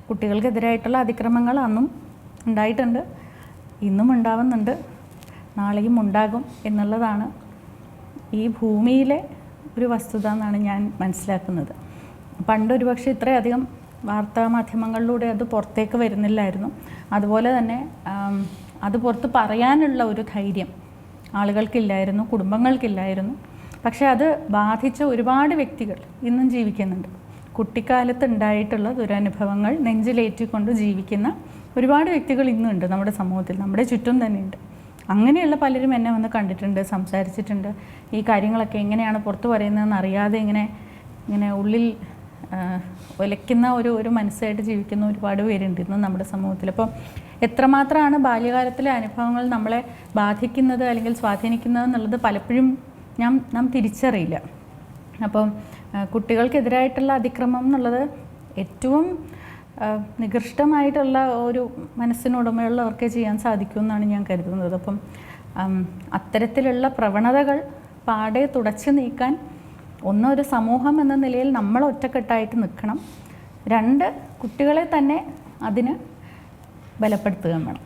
കുട്ടികൾക്കെതിരായിട്ടുള്ള അതിക്രമങ്ങൾ അന്നും ഉണ്ടായിട്ടുണ്ട്, ഇന്നും ഉണ്ടാവുന്നുണ്ട്, നാളെയും ഉണ്ടാകും എന്നുള്ളതാണ് ഈ ഭൂമിയിലെ ഒരു വസ്തുത എന്നാണ് ഞാൻ മനസ്സിലാക്കുന്നത്. പണ്ടൊരു പക്ഷേ ഇത്രയധികം വാർത്താ മാധ്യമങ്ങളിലൂടെ അത് പുറത്തേക്ക് വരുന്നില്ലായിരുന്നു. അതുപോലെ തന്നെ അത് പുറത്ത് പറയാനുള്ള ഒരു ധൈര്യം ആളുകൾക്കില്ലായിരുന്നു, കുടുംബങ്ങൾക്കില്ലായിരുന്നു. പക്ഷേ അത് ബാധിച്ച ഒരുപാട് വ്യക്തികൾ ഇന്നും ജീവിക്കുന്നുണ്ട്. കുട്ടിക്കാലത്ത് ഉണ്ടായിട്ടുള്ള ദുരനുഭവങ്ങൾ നെഞ്ചിലേറ്റിക്കൊണ്ട് ജീവിക്കുന്ന ഒരുപാട് വ്യക്തികൾ ഇന്നുണ്ട് നമ്മുടെ സമൂഹത്തിൽ, നമ്മുടെ ചുറ്റും തന്നെയുണ്ട്. അങ്ങനെയുള്ള പലരും എന്നെ വന്ന് കണ്ടിട്ടുണ്ട്, സംസാരിച്ചിട്ടുണ്ട്. ഈ കാര്യങ്ങളൊക്കെ എങ്ങനെയാണ് പുറത്ത് പറയുന്നതെന്ന് അറിയാതെ ഇങ്ങനെ ഉള്ളിൽ ഒലയ്ക്കുന്ന ഒരു മനസ്സായിട്ട് ജീവിക്കുന്ന ഒരുപാട് പേരുണ്ട് ഇന്ന് നമ്മുടെ സമൂഹത്തിൽ. അപ്പം എത്രമാത്രമാണ് ബാല്യകാലത്തിലെ അനുഭവങ്ങൾ നമ്മളെ ബാധിക്കുന്നത് അല്ലെങ്കിൽ സ്വാധീനിക്കുന്നത് എന്നുള്ളത് പലപ്പോഴും നാം തിരിച്ചറിയില്ല. അപ്പം കുട്ടികൾക്കെതിരായിട്ടുള്ള അതിക്രമം എന്നുള്ളത് ഏറ്റവും നികൃഷ്ടമായിട്ടുള്ള ഒരു മനസ്സിനുടമയുള്ളവർക്കേ ചെയ്യാൻ സാധിക്കുമെന്നാണ് ഞാൻ കരുതുന്നത്. അപ്പം അത്തരത്തിലുള്ള പ്രവണതകൾ പാടെ തുടച്ചു നീക്കാൻ ഒരു സമൂഹം എന്ന നിലയിൽ നമ്മൾ ഒറ്റക്കെട്ടായിട്ട് നിൽക്കണം. 2 കുട്ടികളെ തന്നെ അതിന് ബലപ്പെടുത്തുകയും വേണം.